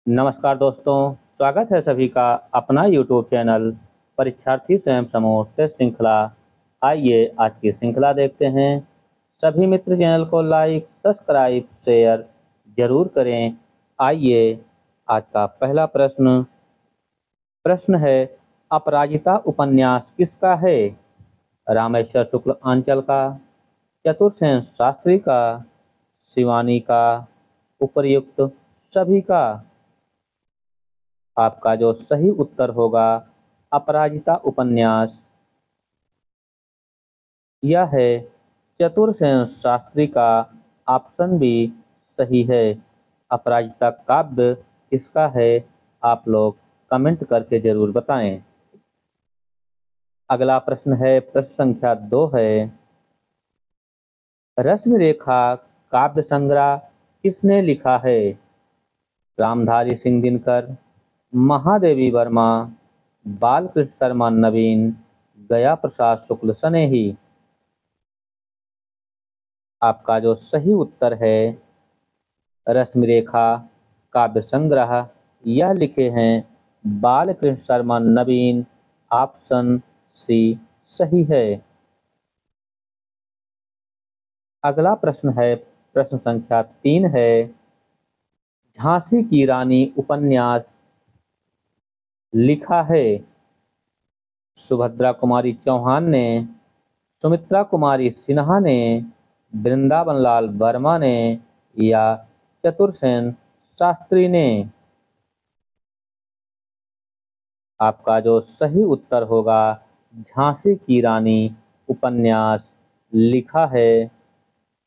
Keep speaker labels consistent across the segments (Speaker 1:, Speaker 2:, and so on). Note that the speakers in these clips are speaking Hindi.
Speaker 1: नमस्कार दोस्तों, स्वागत है सभी का अपना यूट्यूब चैनल परीक्षार्थी स्वयं समूह टेस्ट श्रृंखला। आइए आज की श्रृंखला देखते हैं। सभी मित्र चैनल को लाइक, सब्सक्राइब, शेयर जरूर करें। आइए आज का पहला प्रश्न है, अपराजिता उपन्यास किसका है? रामेश्वर शुक्ल आंचल का, चतुरसेन शास्त्री का, शिवानी का, उपर्युक्त सभी का? आपका जो सही उत्तर होगा अपराजिता उपन्यास यह है चतुरसेन शास्त्री का। ऑप्शन बी सही है। अपराजिता काव्य किसका है? आप लोग कमेंट करके जरूर बताएं। अगला प्रश्न है, प्रश्न संख्या 2 है, रश्मि रेखा काव्य संग्रह किसने लिखा है? रामधारी सिंह दिनकर, महादेवी वर्मा, बालकृष्ण शर्मा नवीन, गया प्रसाद शुक्ल सनेही? आपका जो सही उत्तर है रश्मि रेखा काव्य संग्रह यह लिखे हैं बालकृष्ण शर्मा नवीन। ऑप्शन सी सही है। अगला प्रश्न है, प्रश्न संख्या 3 है, झांसी की रानी उपन्यास लिखा है सुभद्रा कुमारी चौहान ने, सुमित्रा कुमारी सिन्हा ने, वृंदावन लाल वर्मा ने या चतुरसेन शास्त्री ने? आपका जो सही उत्तर होगा झांसी की रानी उपन्यास लिखा है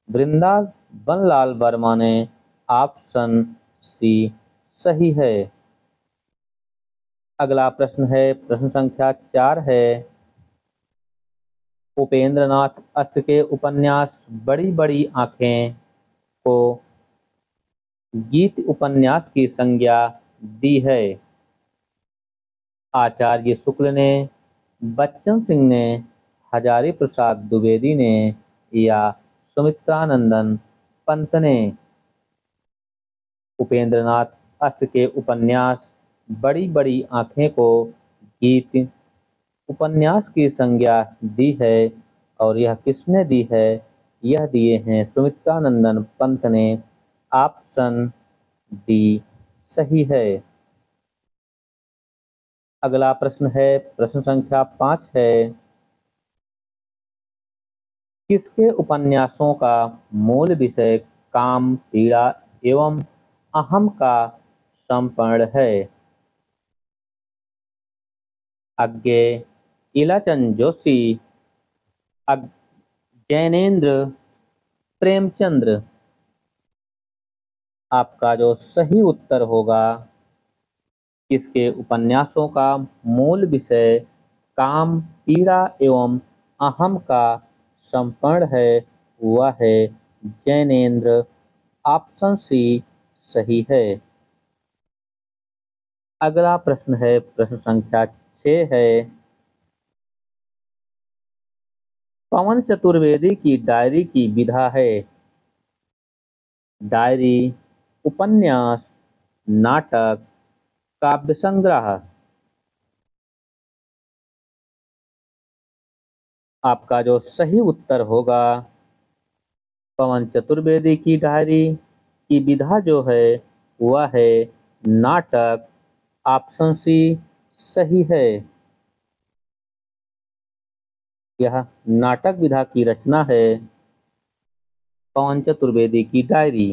Speaker 1: वृंदावन लाल वर्मा ने। ऑप्शन सी सही है। अगला प्रश्न है, प्रश्न संख्या 4 है, उपेंद्र नाथ अश्क के उपन्यास बड़ी बड़ी आंखें को गीत उपन्यास की संज्ञा दी है? आचार्य शुक्ल ने, बच्चन सिंह ने, हजारी प्रसाद द्विवेदी ने या सुमित्रानंदन पंत ने? उपेंद्रनाथ अश्क के उपन्यास बड़ी बड़ी आंखें को गीत उपन्यास की संज्ञा दी है और यह किसने दी है? यह दिए हैं सुमित्रानंदन पंत ने। ऑप्शन डी सही है। अगला प्रश्न है, प्रश्न संख्या 5 है, किसके उपन्यासों का मूल विषय काम, पीड़ा एवं अहम का समर्पण है? अज्ञे, इलाचंद जोशी, जैनेन्द्र, प्रेमचंद्र? आपका जो सही उत्तर होगा किसके उपन्यासों का मूल विषय काम, पीड़ा एवं अहम का समर्पण है वह है जैनेन्द्र। ऑप्शन सी सही है। अगला प्रश्न है, प्रश्न संख्या 6 है, पवन चतुर्वेदी की डायरी की विधा है? डायरी, उपन्यास, नाटक, काव्य संग्रह? आपका जो सही उत्तर होगा पवन चतुर्वेदी की डायरी की विधा जो है वह है नाटक। ऑप्शन सी सही है। यह नाटक विधा की रचना है पवन चतुर्वेदी की डायरी।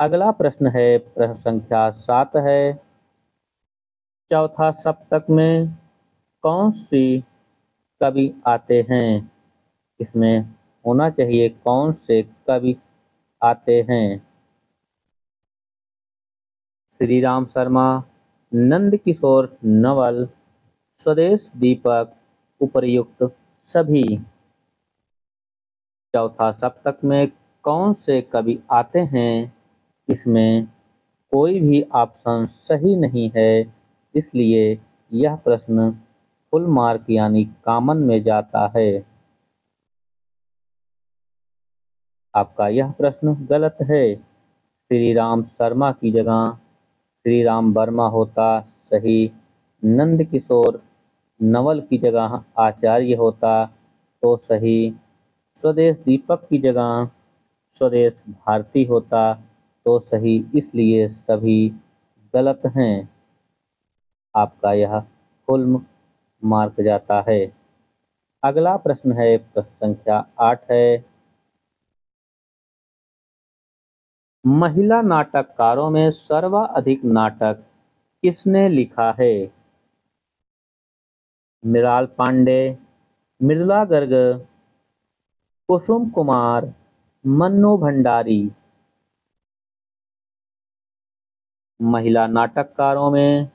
Speaker 1: अगला प्रश्न है, प्रश्न संख्या 7 है, चौथा सप्तक में कौन सी कवि आते हैं? इसमें होना चाहिए कौन से कवि आते हैं? श्री राम शर्मा, नंद किशोर नवल, स्वदेश दीपक, उपर्युक्त सभी? चौथा सप्तक में कौन से कवि आते हैं? इसमें कोई भी ऑप्शन सही नहीं है, इसलिए यह प्रश्न फुल मार्क यानी कॉमन में जाता है। आपका यह प्रश्न गलत है। श्री राम शर्मा की जगह श्री राम वर्मा होता सही। नंद किशोर नवल की जगह आचार्य होता तो सही। स्वदेश दीपक की जगह स्वदेश भारती होता तो सही। इसलिए सभी गलत हैं। आपका यह फुल मार्क जाता है। अगला प्रश्न है, प्रश्न संख्या 8 है। महिला नाटककारों में सर्वाधिक नाटक किसने लिखा है? मृणाल पांडे, मृदुला गर्ग, कुसुम कुमार, मन्नू भंडारी। महिला नाटककारों में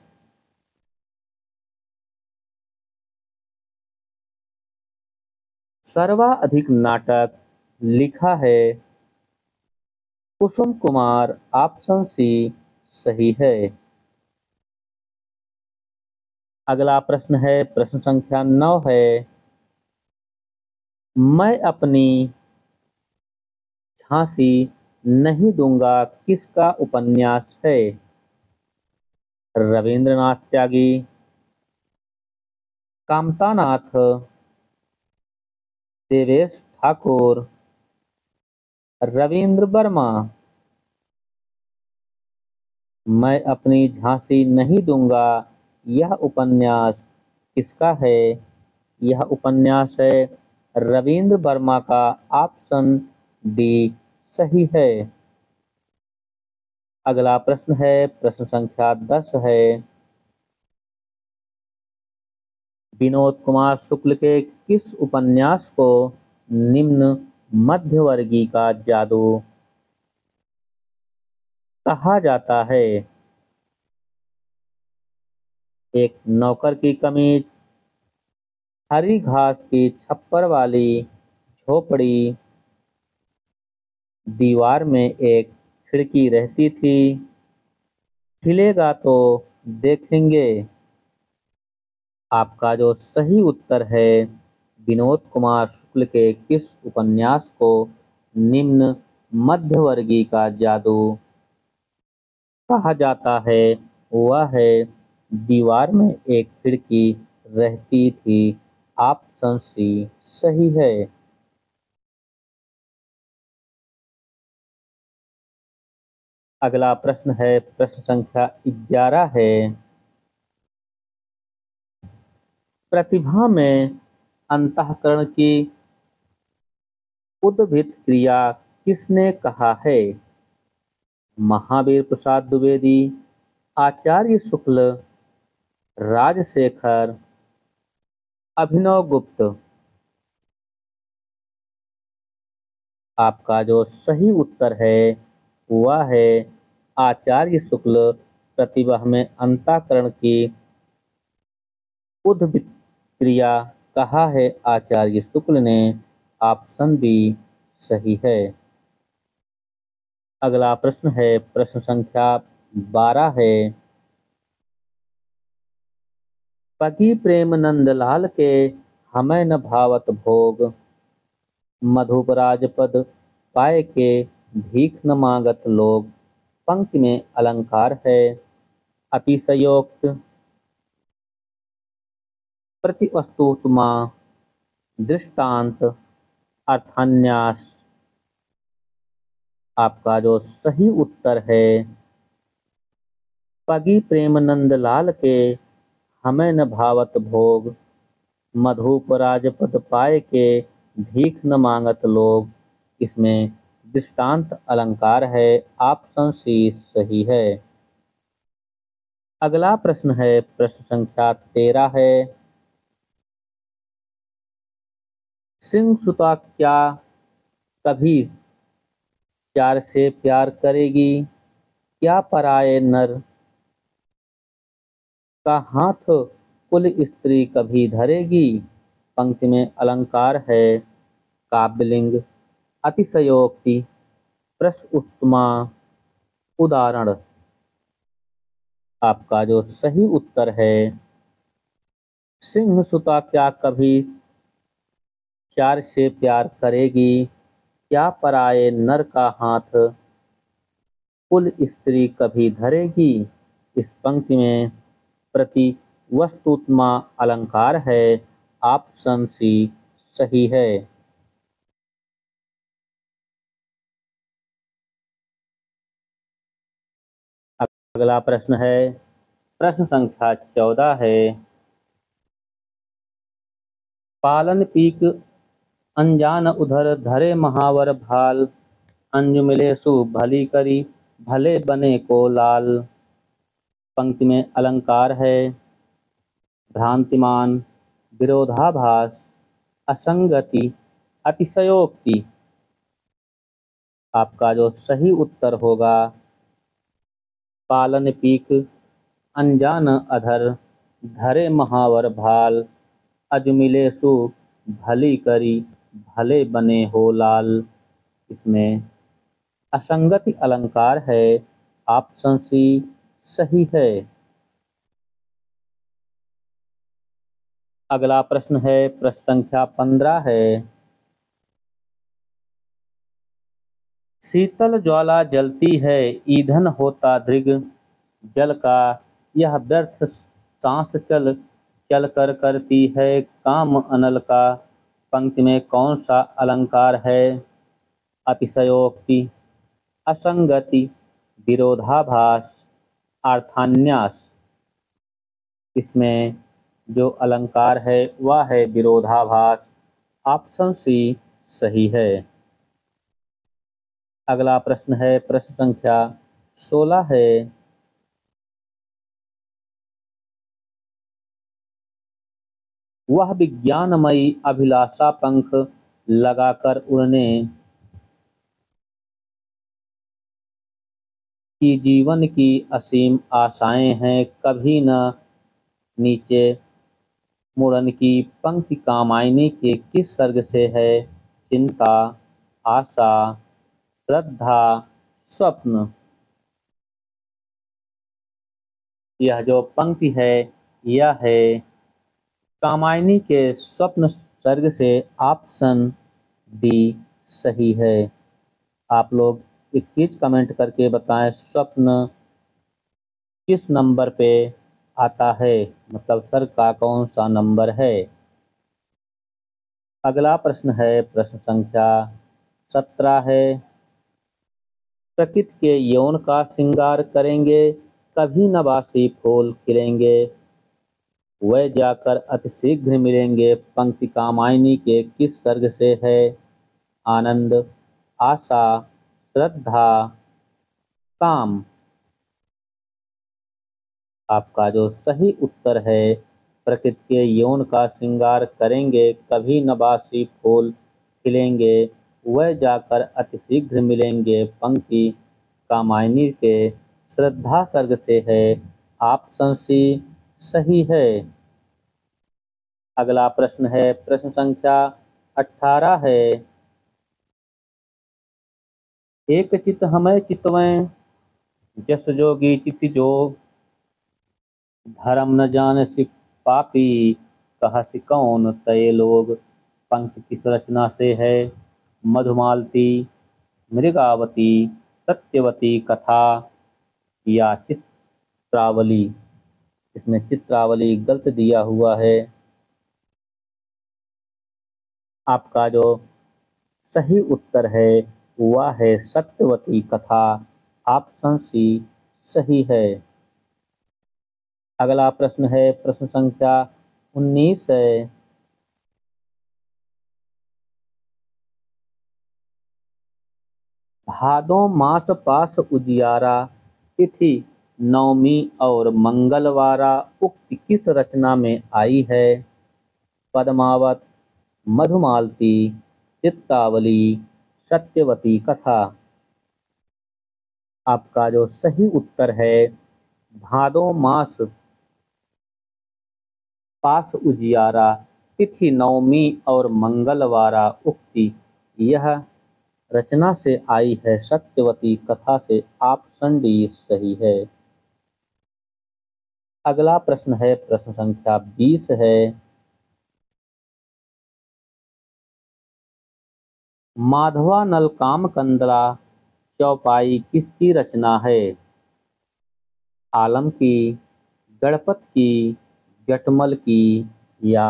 Speaker 1: सर्वाधिक नाटक लिखा है कुसुम कुमार। ऑप्शन सी सही है। अगला प्रश्न है, प्रश्न संख्या 9 है। मैं अपनी झांसी नहीं दूंगा किसका उपन्यास है? रविंद्रनाथ त्यागी, कामतानाथ, देवेश ठाकुर, रविंद्र वर्मा। मैं अपनी झांसी नहीं दूंगा यह उपन्यास किसका है? यह उपन्यास है रविंद्र वर्मा का। ऑप्शन डी सही है। अगला प्रश्न है, प्रश्न संख्या 10 है। विनोद कुमार शुक्ल के किस उपन्यास को निम्न मध्यवर्गीय का जादू कहा जाता है? एक नौकर की कमीज, हरी घास की छप्पर वाली झोपड़ी, दीवार में एक खिड़की रहती थी, खिलेगा तो देखेंगे। आपका जो सही उत्तर है, विनोद कुमार शुक्ल के किस उपन्यास को निम्न मध्यवर्गीय का जादू कहा जाता है, वह है दीवार में एक खिड़की रहती थी। ऑप्शन सी सही है। अगला प्रश्न है, प्रश्न संख्या 11 है। प्रतिभा में अंतःकरण की उद्भिद क्रिया किसने कहा है? महावीर प्रसाद द्विवेदी, आचार्य शुक्ल, राजशेखर, अभिनव गुप्त। आपका जो सही उत्तर है वह है आचार्य शुक्ल। प्रतिभा में अंतःकरण की उद्भिद क्रिया कहा है आचार्य शुक्ल ने। ऑप्शन बी सही है। अगला प्रश्न है, प्रश्न संख्या 12 है। पति प्रेम नंदलाल के हमें न भावत भोग, मधुप राजपद पाए के भीख न मांगत लोग। पंक्ति में अलंकार है। अतिशयोक्त, प्रतिवस्तुतमा, दृष्टांत, अर्थान्यास। आपका जो सही उत्तर है, पगी प्रेम नंदलाल के हमें न भावत भोग, मधुप राजपद पाए के भीख न मांगत लोग। इसमें दृष्टांत अलंकार है। ऑप्शन सी सही है। अगला प्रश्न है, प्रश्न संख्या 13 है। सिंह सुता क्या कभी प्यार से प्यार करेगी? क्या पराये नर का हाथ कुल स्त्री कभी धरेगी? पंक्ति में अलंकार है। काव्यलिंग, अतिशयोक्ति, प्रश्नोत्तमा, उदाहरण। आपका जो सही उत्तर है, सिंह सुता क्या कभी प्यार से प्यार करेगी? क्या पराये नर का हाथ कुल स्त्री कभी धरेगी? इस पंक्ति में प्रति वस्तुतमा अलंकार है। ऑप्शन सी सही है। अगला प्रश्न है, प्रश्न संख्या 14 है, पालन पीक अनजान उधर धरे महावर भाल, अंजु मिले सु भली करी भले बने को लाल। पंक्ति में अलंकार है भ्रांतिमान, विरोधाभास, असंगति, अतिशयोक्ति। आपका जो सही उत्तर होगा, पालन पीक अनजान अधर धरे महावर भाल, अजमिले सु भली करी भले बने हो लाल। इसमें असंगति अलंकार है। ऑप्शन सी सही है। अगला प्रश्न है, प्रश्न संख्या 15 है, शीतल ज्वाला जलती है ईंधन होता दृग, जल का यह व्यर्थ सांस चल चल कर करती है काम अनल का। पंक्ति में कौन सा अलंकार है? अतिशयोक्ति, असंगति, विरोधाभास, अर्थान्यास। इसमें जो अलंकार है वह है विरोधाभास। ऑप्शन सी सही है। अगला प्रश्न है, प्रश्न संख्या 16 है, वह विज्ञानमयी अभिलाषा पंख लगाकर उड़ने की जीवन की असीम आशाएं हैं, कभी न नीचे मुड़न की। पंक्ति कामायनी के किस सर्ग से है? चिंता, आशा, श्रद्धा, स्वप्न। यह जो पंक्ति है यह है कामायनी के स्वप्न सर्ग से। ऑप्शन डी सही है। आप लोग एक चीज कमेंट करके बताएं, स्वप्न किस नंबर पे आता है, मतलब सर्ग का कौन सा नंबर है। अगला प्रश्न है, प्रश्न संख्या 17 है, प्रकृति के यौन का श्रृंगार करेंगे कभी नवासी फूल खिलेंगे, वह जाकर अतिशीघ्र मिलेंगे। पंक्ति कामायनी के किस सर्ग से है? आनंद, आशा, श्रद्धा, काम। आपका जो सही उत्तर है, प्रकृति के यौन का श्रृंगार करेंगे कभी नवासी फूल खिलेंगे, वह जाकर अतिशीघ्र मिलेंगे। पंक्ति कामायनी के श्रद्धा सर्ग से है। ऑप्शन सी सही है। अगला प्रश्न है, प्रश्न संख्या 18 है, एक चित हमें चितवें जस जोगी चित जोग, धर्म न जान सि पापी कहसि कौन तय लोग। पंक्ति किस रचना से है? मधुमालती, मृगावती, सत्यवती कथा या चित्रावली। इसमें चित्रावली गलत दिया हुआ है। आपका जो सही उत्तर है वह है सत्यवती कथा। ऑप्शन सी सही है। अगला प्रश्न है, प्रश्न संख्या 19 है, भादो मास पास उजियारा, तिथि नवमी और मंगलवारा, उक्त किस रचना में आई है? पद्मावत, मधुमालती, चित्तावली, सत्यवती कथा। आपका जो सही उत्तर है, भादो मास पास उजियारा, तिथि नवमी और मंगलवारा, उक्ति यह रचना से आई है, सत्यवती कथा से। ऑप्शन डी सही है। अगला प्रश्न है, प्रश्न संख्या 20 है, माधवा नलकाम कंदला चौपाई किसकी रचना है? आलम की, गणपत की, जटमल की या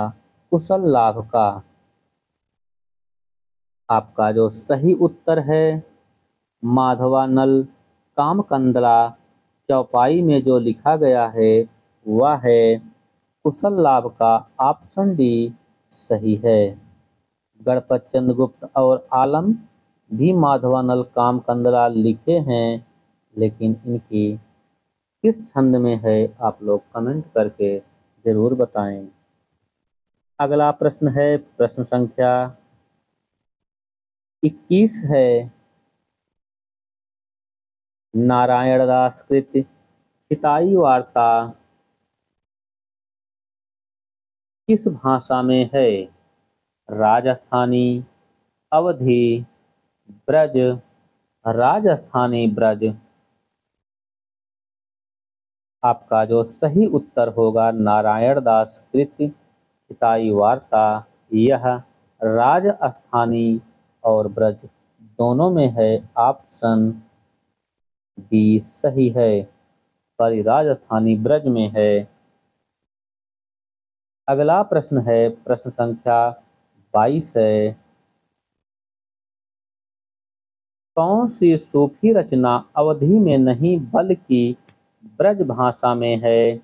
Speaker 1: कुशल लाभ का? आपका जो सही उत्तर है माधवानल कामकंदला चौपाई में जो लिखा गया है वह है कुशल लाभ का। ऑप्शन डी सही है। गणपत चंद्रगुप्त और आलम भी माधवानल कामकंदला लिखे हैं, लेकिन इनकी किस छंद में है आप लोग कमेंट करके जरूर बताएं। अगला प्रश्न है प्रश्न संख्या 21 है। नारायण दास कृत छिताई वार्ता किस भाषा में है? राजस्थानी, अवधी, ब्रज, राजस्थानी ब्रज। आपका जो सही उत्तर होगा नारायण दास कृत छिताई वार्ता, यह राजस्थानी और ब्रज दोनों में है। ऑप्शन डी सही है। सॉरी, राजस्थानी ब्रज में है। अगला प्रश्न है प्रश्न संख्या 22 है। कौन सी सूफी रचना अवधी में नहीं बल्कि ब्रज भाषा में है?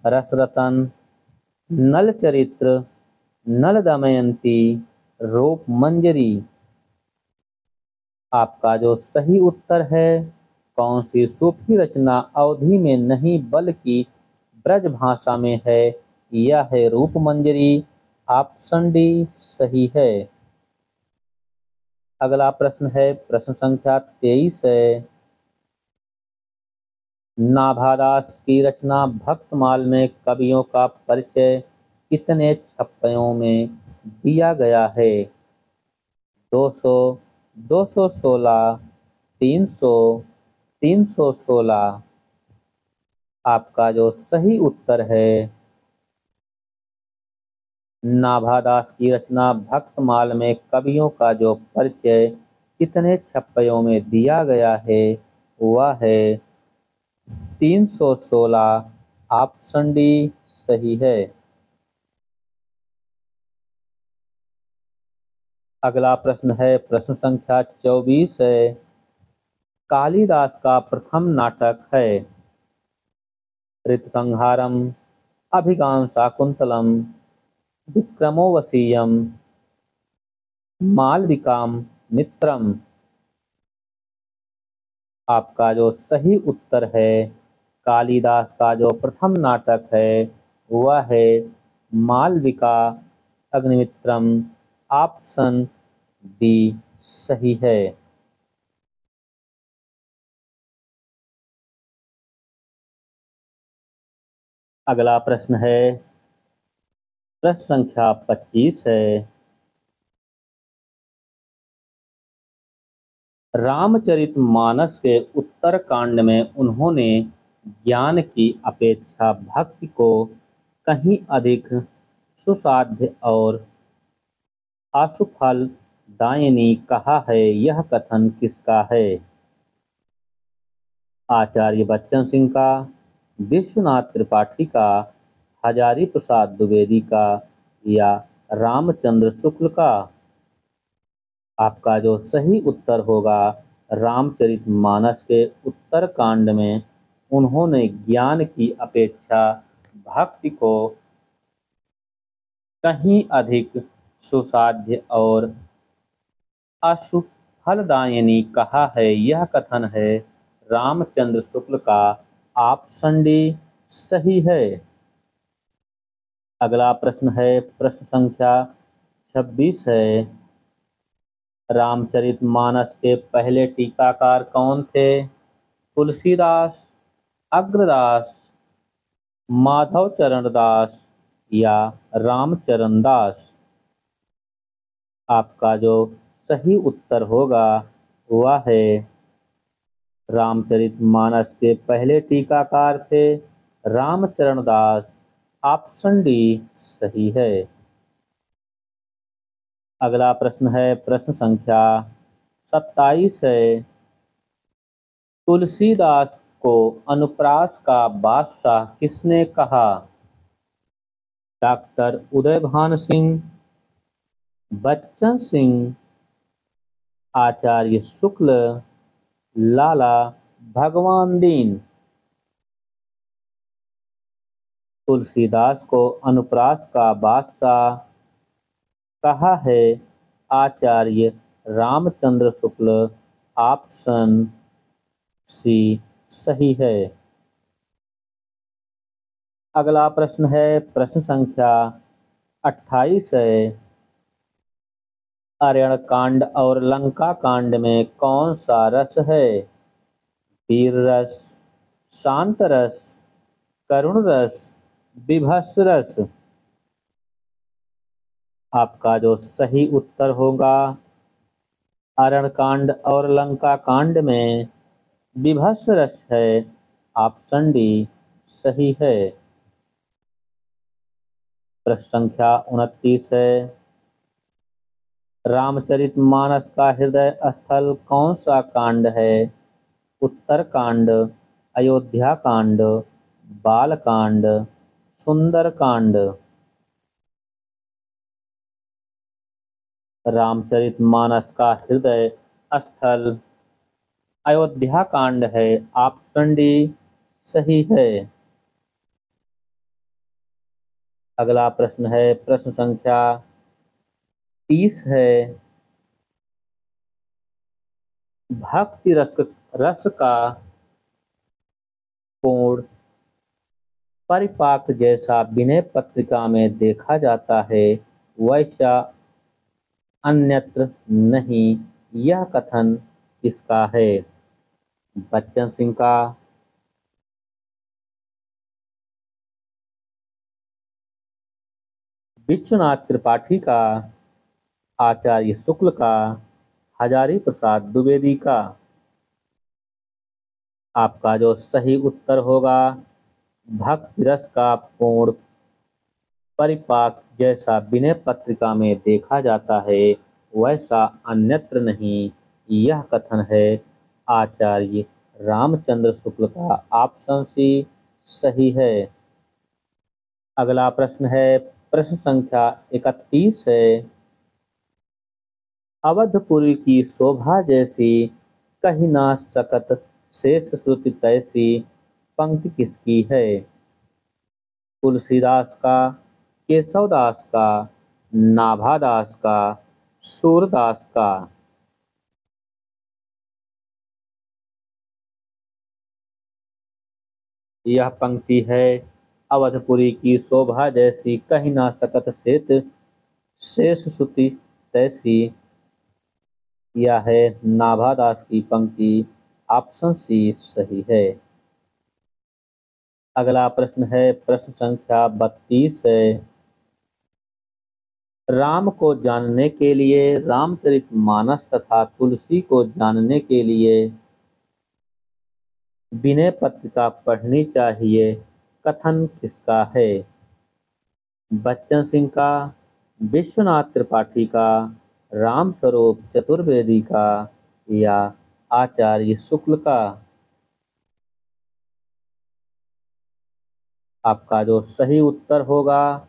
Speaker 1: रसरतन, नल चरित्र, नल दमयंती, रूप मंजरी। आपका जो सही उत्तर है कौन सी सूफी रचना अवधी में नहीं बल्कि ब्रज भाषा में है, यह है रूप मंजरी। ऑप्शन डी सही है। अगला प्रश्न है प्रश्न संख्या 23 है। नाभादास की रचना भक्तमाल में कवियों का परिचय कितने छप्पयों में दिया गया है? 200, 216, 300, 316। आपका जो सही उत्तर है नाभादास की रचना भक्तमाल में कवियों का जो परिचय कितने छप्पयों में दिया गया है वह है 316। ऑप्शन डी सही है। अगला प्रश्न है प्रश्न संख्या 24 है। कालिदास का प्रथम नाटक है ऋतुसंहारम, अभिज्ञान शाकुंतलम, विक्रमोर्वशीयम, मालविकाम मित्रम। आपका जो सही उत्तर है कालिदास का जो प्रथम नाटक है वह है मालविका अग्निमित्रम। ऑप्शन डी सही है। अगला प्रश्न है प्रश्न संख्या 25 है। रामचरितमानस के उत्तर कांड में उन्होंने ज्ञान की अपेक्षा भक्ति को कहीं अधिक सुसाध्य और आशुफल दायिनी कहा है। यह कथन किसका है? आचार्य बच्चन सिंह का, विश्वनाथ त्रिपाठी का, हजारी प्रसाद द्विवेदी का या रामचंद्र शुक्ल का? आपका जो सही उत्तर होगा रामचरितमानस के उत्तर कांड में उन्होंने ज्ञान की अपेक्षा भक्ति को कहीं अधिक सुसाध्य और अशुफलदायिनी कहा है। यह कथन है रामचंद्र शुक्ल का। ऑप्शन डी सही है। अगला प्रश्न है प्रश्न संख्या 26 है। रामचरितमानस के पहले टीकाकार कौन थे? तुलसीदास, अग्रदास, माधव चरण दास या रामचरण दास? आपका जो सही उत्तर होगा वह है रामचरितमानस के पहले टीकाकार थे रामचरण दास। ऑप्शन डी सही है। अगला प्रश्न है प्रश्न संख्या 27 है। तुलसीदास को अनुप्रास का बादशाह किसने कहा? डॉक्टर उदय भान सिंह, बच्चन सिंह, आचार्य शुक्ल, लाला भगवान दीन। तुलसीदास को अनुप्रास का बादशाह कहा है आचार्य रामचंद्र शुक्ल। ऑप्शन सी सही है। अगला प्रश्न है प्रश्न संख्या 28 है। अरण्य कांड और लंका कांड में कौन सा रस है? वीर रस, शांत रस, करुण रस, विभत्स रस। आपका जो सही उत्तर होगा अरण्य कांड और लंका कांड में विभत्स रस है। ऑप्शन डी सही है। प्रश्न संख्या 29 है। रामचरितमानस का हृदय स्थल कौन सा कांड है? उत्तर कांड, अयोध्या कांड, बाल कांड, सुंदर कांड। रामचरितमानस का हृदय स्थल अयोध्या कांड है। ऑप्शन डी सही है। अगला प्रश्न है प्रश्न संख्या 30 है। भक्ति रस का पूर्ण परिपाक जैसा विनय पत्रिका में देखा जाता है वैसा अन्यत्र नहीं, यह कथन किसका है? बच्चन सिंह का, विश्वनाथ त्रिपाठी का, आचार्य शुक्ल का, हजारी प्रसाद द्विवेदी का। आपका जो सही उत्तर होगा भक्ति रस का पूर्ण परिपाक जैसा विनय पत्रिका में देखा जाता है वैसा अन्यत्र नहीं, यह कथन है आचार्य रामचंद्र शुक्ल का। ऑप्शन सी सही है। अगला प्रश्न है प्रश्न संख्या 31 है। अवधपुरी की शोभा जैसी कही ना सकत शेष श्रुति तैसी पंक्ति किसकी है? तुलसीदास का, केशवदास का, नाभादास का, सूरदास का। यह पंक्ति है अवधपुरी की शोभा जैसी कही ना सकत शेष श्रुति तैसी। यह है नाभादास की पंक्ति। ऑप्शन सी सही है। अगला प्रश्न है प्रश्न संख्या 32 है। राम को जानने के लिए रामचरितमानस तथा तुलसी को जानने के लिए विनय पत्रिका पढ़नी चाहिए, कथन किसका है? बच्चन सिंह का, विश्वनाथ त्रिपाठी का, रामस्वरूप चतुर्वेदी का या आचार्य शुक्ल का। आपका जो सही उत्तर होगा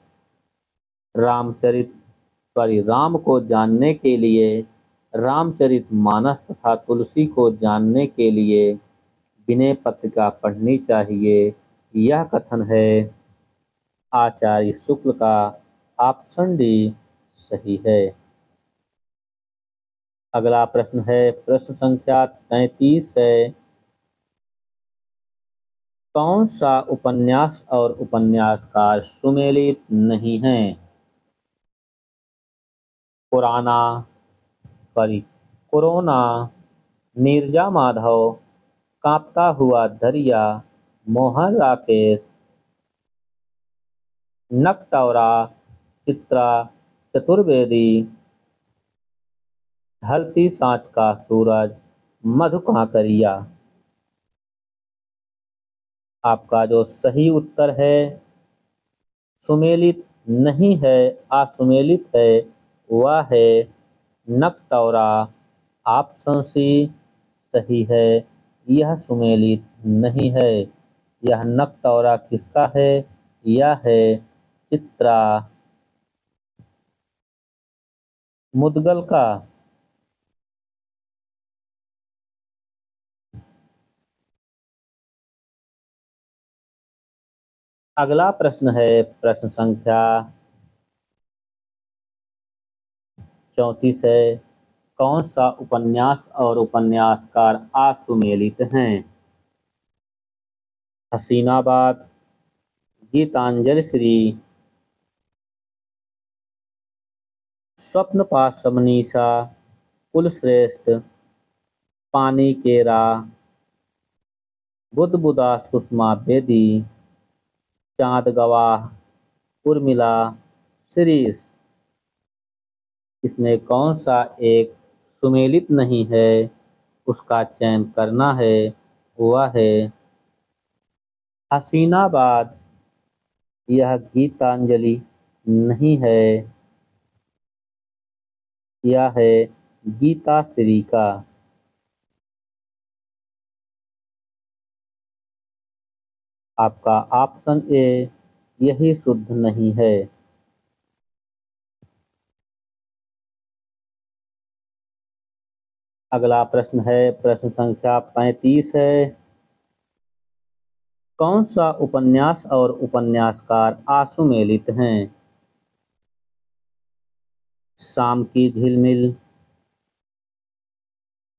Speaker 1: राम को जानने के लिए रामचरितमानस तथा तुलसी को जानने के लिए विनय पत्रिका पढ़नी चाहिए, यह कथन है आचार्य शुक्ल का। ऑप्शन डी सही है। अगला प्रश्न है प्रश्न संख्या 33 है। कौन सा उपन्यास और उपन्यासकार सुमेलित नहीं है? कोरोना, नीरजा माधव, कांपता हुआ दरिया, मोहन राकेश, नकटौरा, चित्रा चतुर्वेदी, ढलती सांझ का सूरज, मधु कांकरिया। आपका जो सही उत्तर है सुमेलित नहीं है, असुमेलित है, वह है नकटौरा। ऑप्शन सी सही है। यह सुमेलित नहीं है। यह नकतौरा किसका है? यह है चित्रा मुदगल का। अगला प्रश्न है प्रश्न संख्या 34 है। कौन सा उपन्यास और उपन्यासकार असुमेलित हैं? हसीनाबाद, गीतांजलि श्री, स्वप्न पाशमनीषा, कुलश्रेष्ठ, पानी केरा, बुदबुदा सुषमा बेदी, चांद गवाह, उर्मिला, शिरीष। इसमें कौन सा एक सुमेलित नहीं है, उसका चयन करना है। वह है हसीनाबाद। यह गीतांजलि नहीं है, यह है गीता श्री का। आपका ऑप्शन ए यही शुद्ध नहीं है। अगला प्रश्न है प्रश्न संख्या 35 है। कौन सा उपन्यास और उपन्यासकार असुमेलित हैं? शाम की झिलमिल,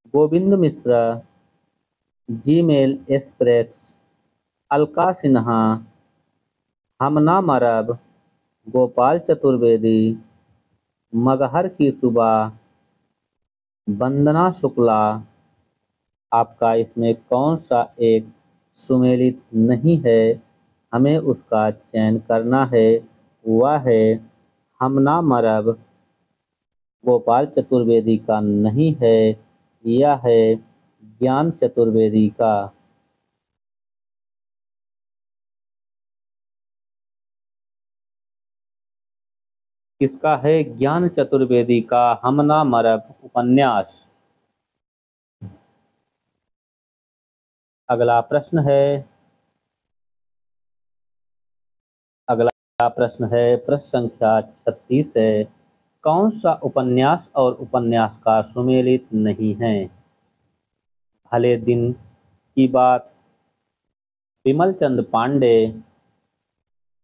Speaker 1: गोविंद मिश्रा, जीमेल एक्सप्रेस, अलका सिन्हा, हमना मरब, गोपाल चतुर्वेदी, मगहर की सुबह, वंदना शुक्ला। आपका इसमें कौन सा एक सुमेलित नहीं है, हमें उसका चयन करना है। वह है हमना मरब। गोपाल चतुर्वेदी का नहीं है, यह है ज्ञान चतुर्वेदी का। किसका है? ज्ञान चतुर्वेदी का हमना मरब उपन्यास। अगला प्रश्न है प्रश्न संख्या 36 है। कौन सा उपन्यास और उपन्यासकार सुमेलित नहीं है? भले दिन की बात, विमल चंद पांडे,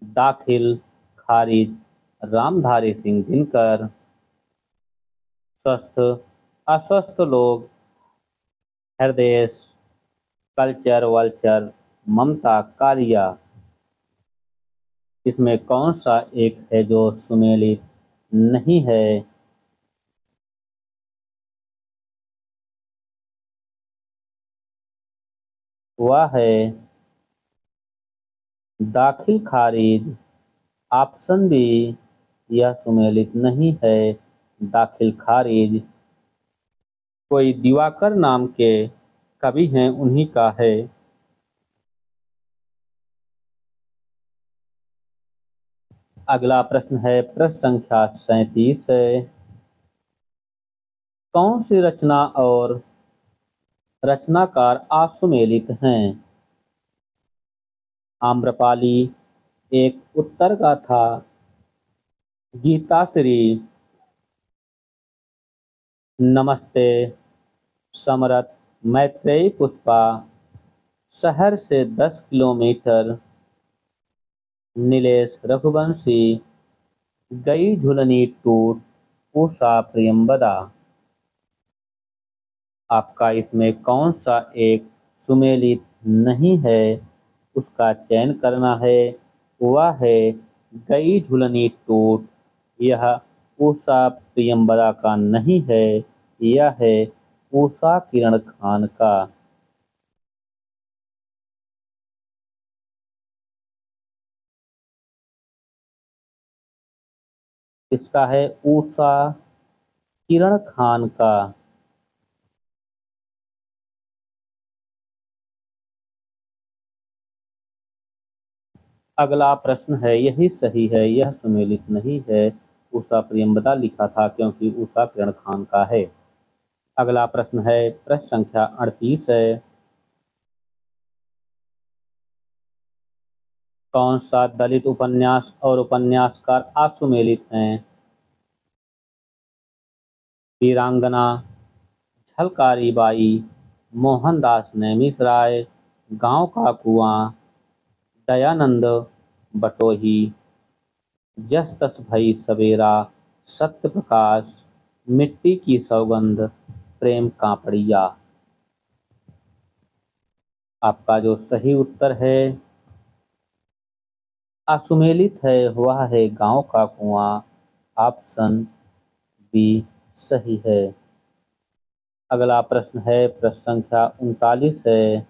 Speaker 1: दाखिल, खारिज, रामधारी सिंह दिनकर, स्वस्थ अस्वस्थ लोग, हृदय, कल्चर वल्चर, ममता कालिया। इसमें कौन सा एक है जो सुमेलित नहीं है? वह है दाखिल खारिज। ऑप्शन बी यह सुमेलित नहीं है। दाखिल खारिज कोई दिवाकर नाम के कवि हैं, उन्हीं का है। अगला प्रश्न है प्रश्न संख्या 37 है। कौन सी रचना और रचनाकार असुमेलित हैं? आम्रपाली, एक उत्तर गाथा, गीताश्री, नमस्ते, समरथ, मैत्रेयी पुष्पा, शहर से 10 किलोमीटर, नीलेश रघुवंशी, गई झुलनी टूट, उषा प्रियंवदा। आपका इसमें कौन सा एक सुमेलित नहीं है, उसका चयन करना है। वह है गई झुलनी टूट। यह उषा प्रियंवदा का नहीं है, यह है उषा किरण खान का। इसका है उषा किरण खान का। अगला प्रश्न है यही सही है, यह सुमेलित नहीं है। उषा प्रियंवदा लिखा था क्योंकि उषा किरण खान का है। अगला प्रश्न है प्रश्न संख्या 38 है। कौन सा दलित उपन्यास और उपन्यासकार आसुमेलित हैं? वीरांगना, झलकारी बाई, मोहनदास नेमिष-राय, गांव का कुआं, दयानंद बटोही, जस तस भई सवेरा, सत्य प्रकाश, मिट्टी की सौगंध, प्रेम कांपड़िया। आपका जो सही उत्तर है आसुमेलित है वह है गांव का कुआं। ऑप्शन बी सही है। अगला प्रश्न है प्रश्न संख्या 39 है।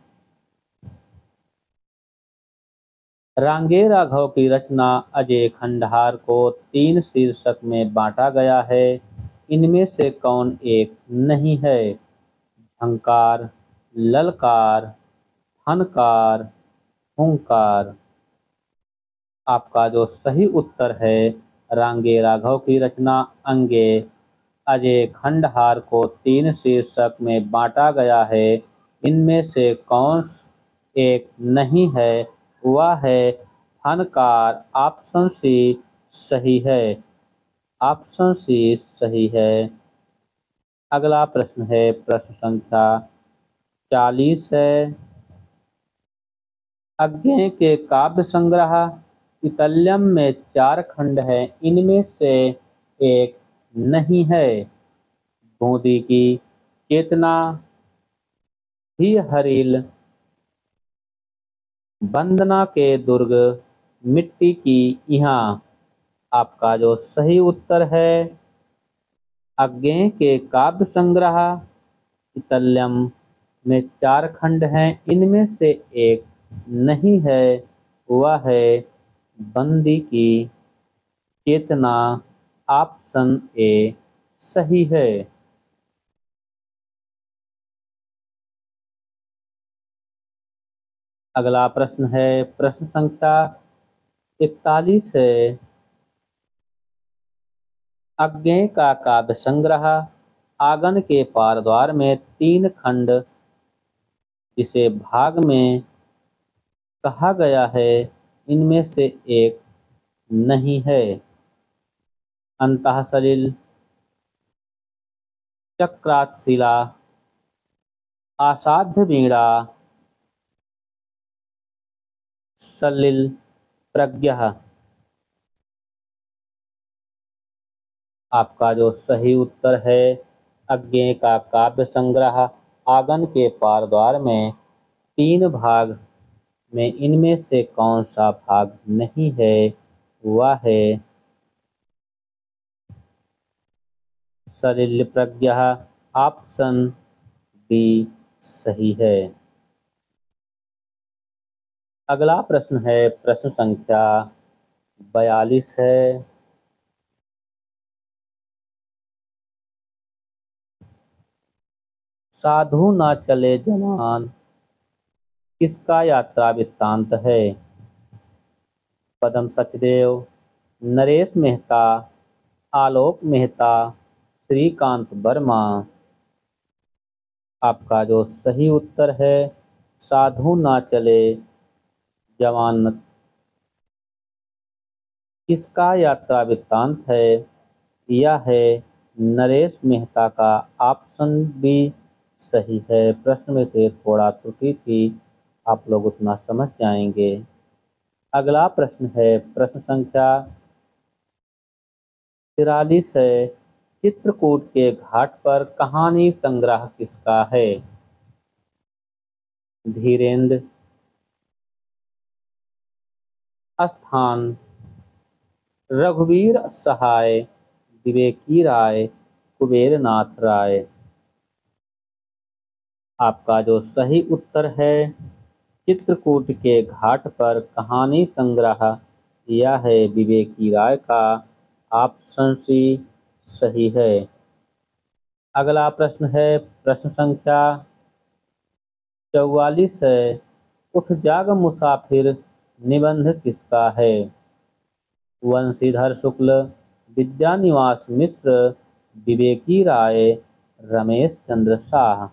Speaker 1: रांगे राघव की रचना अजय खंडहार को 3 शीर्षक में बांटा गया है। इनमें से कौन एक नहीं है? झंकार, ललकार, फनकार, हुंकार। आपका जो सही उत्तर है रांगे राघव की रचना अंगे अजय खंडहार को 3 शीर्षक में बांटा गया है। इनमें से कौन एक नहीं है? वह है फनकार। ऑप्शन सी सही है। ऑप्शन सी सही है। अगला प्रश्न है प्रश्न संख्या 40 है। अज्ञेय के काव्य संग्रह इतल्यम में 4 खंड हैं। इनमें से एक नहीं है। बूंदी की चेतना, ही हरिल, वंदना के दुर्ग, मिट्टी की यहाँ। आपका जो सही उत्तर है अज्ञेय के काव्य संग्रह इतल्यम में 4 खंड हैं। इनमें से एक नहीं है। वह है बंदी की चेतना। ऑप्शन ए सही है। अगला प्रश्न है प्रश्न संख्या 41 है। अज्ञेय का काव्य संग्रह आंगन के पार द्वार में 3 खंड जिसे भाग में कहा गया है। इनमें से एक नहीं है। अंतःसलिल, चक्रातशिला, असाध्य वीणा, सलिल प्रज्ञा। आपका जो सही उत्तर है अज्ञेय का काव्य संग्रह आंगन के पार द्वार में 3 भाग में इनमें से कौन सा भाग नहीं है? वह है सलिल प्रज्ञा। ऑप्शन डी सही है। अगला प्रश्न है प्रश्न संख्या 42 है। साधु ना चले जवान किसका यात्रा वृत्तांत है? पदम सचदेव, नरेश मेहता, आलोक मेहता, श्रीकांत वर्मा। आपका जो सही उत्तर है साधु ना चले जवान किसका यात्रा वृत्तांत है? यह है नरेश मेहता का। ऑप्शन बी सही है। प्रश्न में से थोड़ा त्रुटि थी, आप लोग उतना समझ जाएंगे। अगला प्रश्न है प्रश्न संख्या 43 है। चित्रकूट के घाट पर कहानी संग्रह किसका है? धीरेन्द्र, स्थान, रघुवीर सहाय, विवेकी राय, कुबेरनाथ राय। आपका जो सही उत्तर है चित्रकूट के घाट पर कहानी संग्रह यह है विवेकी राय का। ऑप्शन सी सही है। अगला प्रश्न है प्रश्न संख्या 44 है। उठ जाग मुसाफिर निबंध किसका है? वंशीधर शुक्ल, विद्यानिवास मिश्र, विवेकी राय, रमेश चंद्र शाह।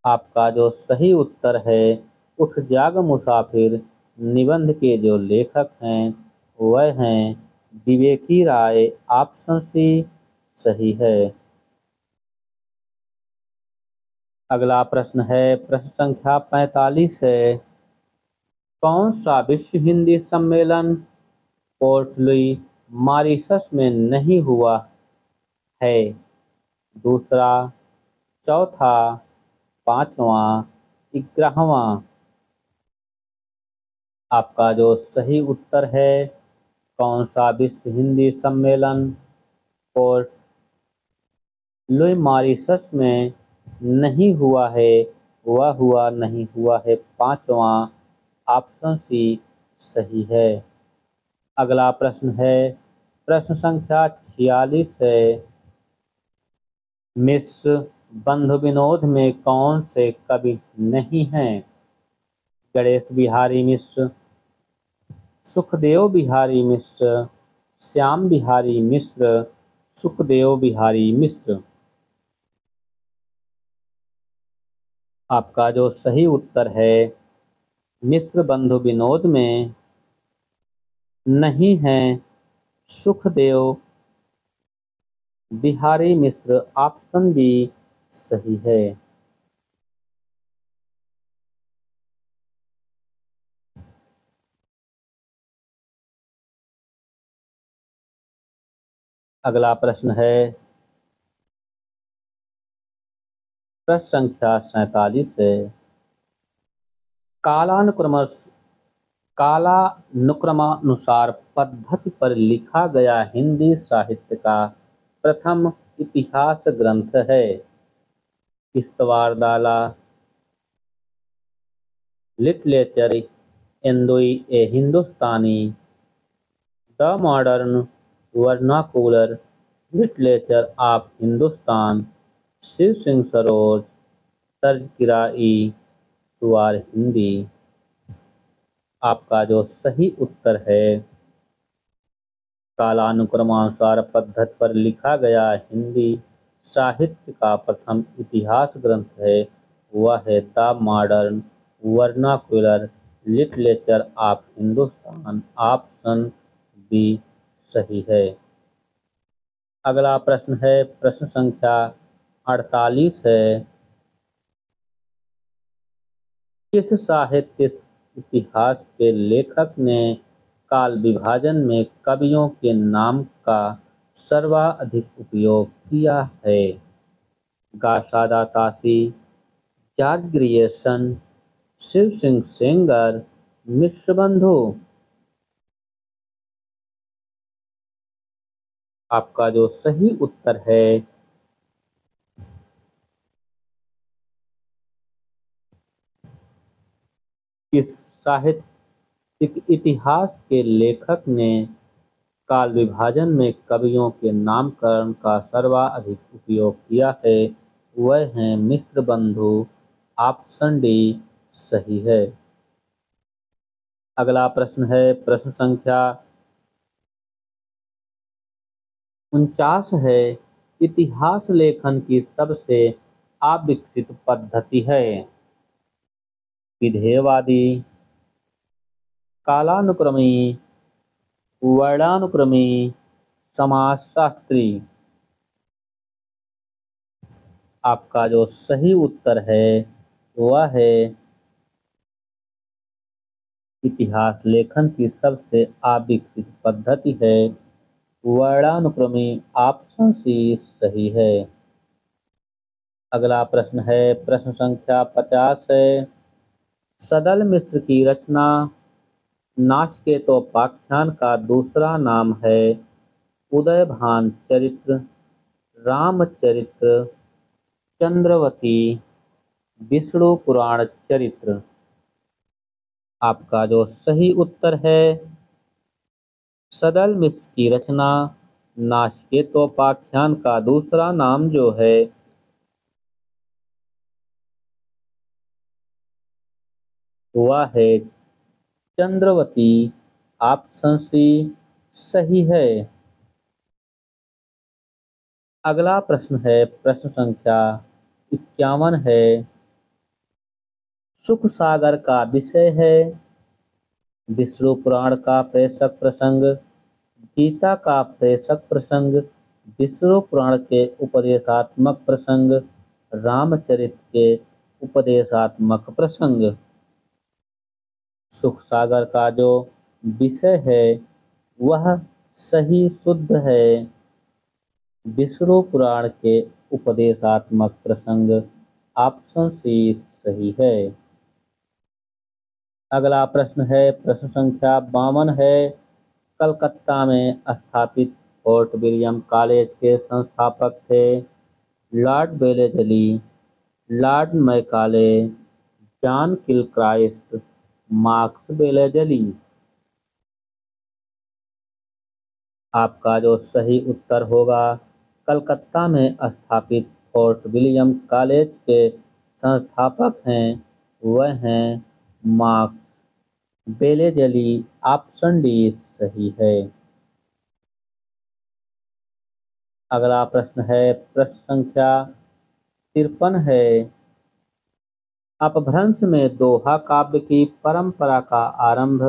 Speaker 1: आपका जो सही उत्तर है उठ जाग मुसाफिर निबंध के जो लेखक हैं वह हैं विवेकी राय। ऑप्शन सी सही है। अगला प्रश्न है, प्रश्न संख्या 45 है। कौन सा विश्व हिंदी सम्मेलन पोर्ट लुई मॉरिशस में नहीं हुआ है? दूसरा, चौथा, पांचवा, 11वां। आपका जो सही उत्तर है, कौन सा विश्व हिंदी सम्मेलन पोर्ट लुई मॉरिशस में नहीं हुआ है, वह नहीं हुआ है पांचवा। ऑप्शन सी सही है। अगला प्रश्न है, प्रश्न संख्या 46 है। मिश्र बंधु विनोद में कौन से कवि नहीं हैं? गणेश बिहारी मिश्र, सुखदेव बिहारी मिश्र, श्याम बिहारी मिश्र, सुखदेव बिहारी मिश्र। आपका जो सही उत्तर है, मिश्र बंधु विनोद में नहीं हैं सुखदेव बिहारी मिश्र। ऑप्शन बी सही है। अगला प्रश्न है, प्रश्न संख्या 47 है। कालानुक्रमानुसार पद्धति पर लिखा गया हिंदी साहित्य का प्रथम इतिहास ग्रंथ है? इस्तवारदाला, लिटरेचर इंदोई ए हिंदुस्तानी, the modern vernacular literature of Hindustan, Shiv Singh Saroj, तर्ज किराई, सुवार हिंदी। आपका जो सही उत्तर है, कालानुक्रमानुसार पद्धति पर लिखा गया हिंदी साहित्य का प्रथम इतिहास ग्रंथ है, वह है the modern vernacular literature of Hindustan. Option B सही है। अगला प्रश्न है, प्रश्न संख्या 48 है। किस साहित्य इतिहास के लेखक ने काल विभाजन में कवियों के नाम का सर्वाधिक उपयोग किया है? गाशादा तासी, जॉर्ज ग्रियर्सन, शिव सिंह सेंगर, मिश्र बंधु। आपका जो सही उत्तर है, किस साहित्यिक इतिहास के लेखक ने काल विभाजन में कवियों के नामकरण का सर्वाधिक उपयोग किया है, वह हैं मिश्र बंधु। ऑप्शन डी सही है। अगला प्रश्न है, प्रश्न संख्या 49 है। इतिहास लेखन की सबसे अविकसित पद्धति है? विधेयवादी, कालानुक्रमी, वर्णानुक्रमी, समाजशास्त्री। आपका जो सही उत्तर है, वह है इतिहास लेखन की सबसे अविकसित पद्धति है वर्णानुक्रमी। ऑप्शन सी सही है। अगला प्रश्न है, प्रश्न संख्या 50 है। सदल मिश्र की रचना नाचकेतोपाख्यान का दूसरा नाम है? उदयभान चरित्र, रामचरित्र, चंद्रवती, विष्णु पुराण चरित्र। आपका जो सही उत्तर है, सदल मिश्र की रचना नाचकेतोपाख्यान का दूसरा नाम जो है वह है चंद्रवती। ऑप्शन सी सही है। अगला प्रश्न है, प्रश्न संख्या 51 है। सुख सागर का विषय है विष्णु पुराण का प्रेषक प्रसंग, गीता का प्रेषक प्रसंग, विष्णु पुराण के उपदेशात्मक प्रसंग, रामचरित के उपदेशात्मक प्रसंग। सुख सागर का जो विषय है वह सही शुद्ध है। विष्णु पुराण के उपदेशात्मक प्रसंग ऑप्शन सी सही है। अगला प्रश्न है, प्रश्न संख्या 52 है। कलकत्ता में स्थापित फोर्ट विलियम कॉलेज के संस्थापक थे lord Wellesley, lord Macaulay, John Gilchrist, Marquess Wellesley. आपका जो सही उत्तर होगा, कलकत्ता में स्थापित फोर्ट विलियम कॉलेज के संस्थापक हैं वह हैं मार्क्स वेलेजली। ऑप्शन डी सही है। अगला प्रश्न है, प्रश्न संख्या 53 है। अपभ्रंश में दोहा काव्य की परंपरा का आरंभ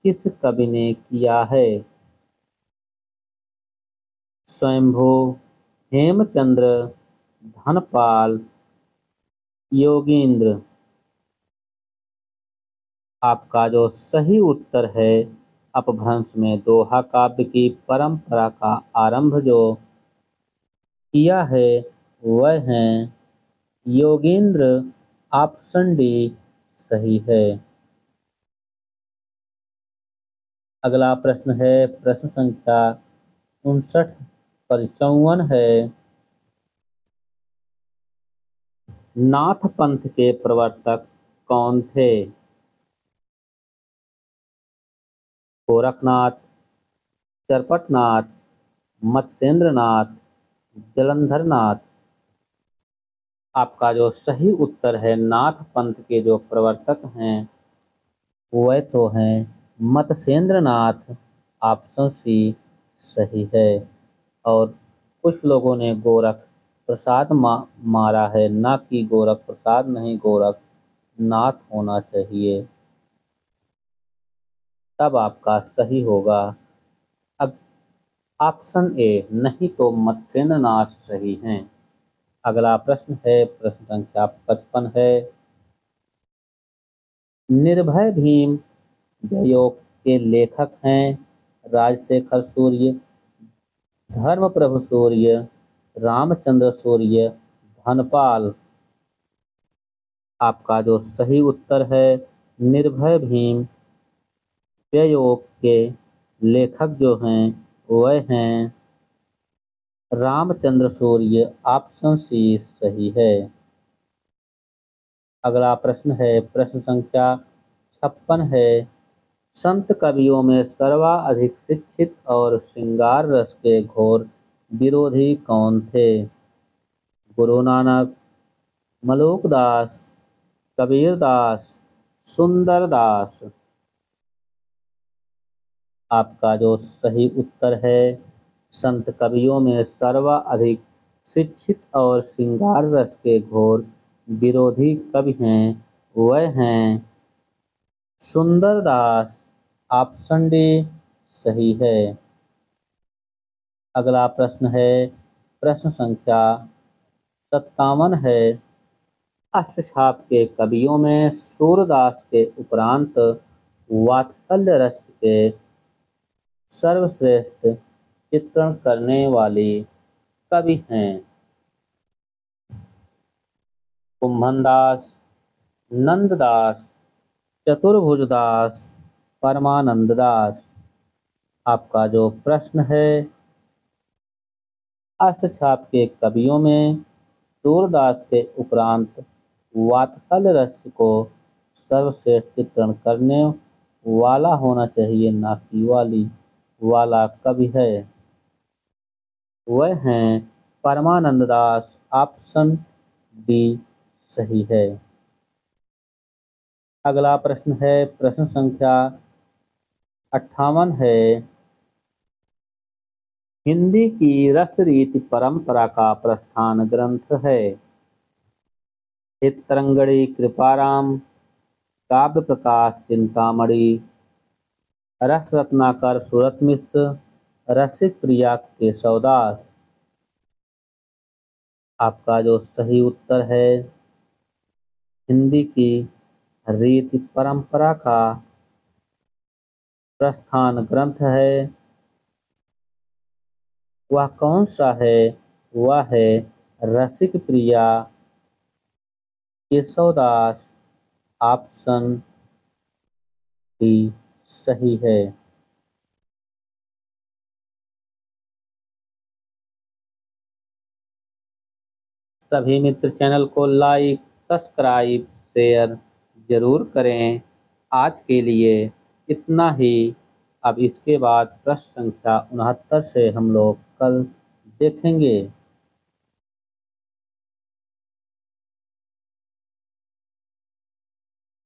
Speaker 1: किस कवि ने किया है? स्वयंभू, हेमचंद्र, धनपाल, योगींद्र। आपका जो सही उत्तर है, अपभ्रंश में दोहा काव्य की परंपरा का आरंभ जो किया है वह हैं योगेंद्र। ऑप्शन डी सही है। अगला प्रश्न है, प्रश्न संख्या 54 है। नाथ पंथ के प्रवर्तक कौन थे? गोरखनाथ, चरपटनाथ, मत्स्येंद्रनाथ, जलंधरनाथ। आपका जो सही उत्तर है, नाथ पंथ के जो प्रवर्तक हैं वह तो हैं मत्स्येंद्रनाथ। ऑप्शन सी सही है। और कुछ लोगों ने गोरख प्रसाद मारा है, ना कि गोरख प्रसाद नहीं, गोरख नाथ होना चाहिए, तब आपका सही होगा। अब ऑप्शन ए, नहीं तो मत्स्येंद्रनाथ सही हैं। अगला प्रश्न है, प्रश्न संख्या 55 है। निर्भय भीम व्यायोग के लेखक हैं राजशेखर सूर्य, धर्मप्रभु सूर्य, रामचंद्र सूर्य, धनपाल। आपका जो सही उत्तर है, निर्भय भीम व्यायोग के लेखक जो हैं वह हैं रामचंद्र सूर्य। ऑप्शन सी सही है। अगला प्रश्न है, प्रश्न संख्या 56 है। संत कवियों में सर्वाधिक शिक्षित और श्रृंगार रस के घोर विरोधी कौन थे? गुरु नानक, मलुकदास, कबीरदास, सुंदरदास। आपका जो सही उत्तर है, संत कवियों में सर्वाधिक शिक्षित और श्रृंगार रस के घोर विरोधी कवि हैं वह हैं सुंदरदास। ऑप्शन डी सही है। अगला प्रश्न है, प्रश्न संख्या 57 है। अष्टछाप के कवियों में सूरदास के उपरांत वात्सल्य रस के सर्वश्रेष्ठ चित्रण करने वाली कवि हैं कुंभनदास, नंददास, चतुर्भुजदास, परमानंददास। आपका जो प्रश्न है, अष्टछाप के कवियों में सूरदास के उपरांत वात्सल्य रस को सर्वश्रेष्ठ चित्रण करने वाला होना चाहिए, ना कि वाली। वाला कवि है वह हैं परमानंददास। ऑप्शन डी सही है। अगला प्रश्न है, प्रश्न संख्या 58 है। हिंदी की रस रीति परंपरा का प्रस्थान ग्रंथ है चित्तरंगड़ी कृपाराम, काव्य प्रकाश चिंतामणि, रस रत्नाकर सूरत मिश्र, रसिक प्रिया केशवदास। आपका जो सही उत्तर है हिंदी की रीति परंपरा का प्रस्थान ग्रंथ है, वह कौन सा है? वह है रसिक प्रिया केशवदास। ऑप्शन डी सही है। सभी मित्र चैनल को लाइक, सब्सक्राइब, शेयर जरूर करें। आज के लिए इतना ही। अब इसके बाद प्रश्न संख्या 69 से हम लोग कल देखेंगे।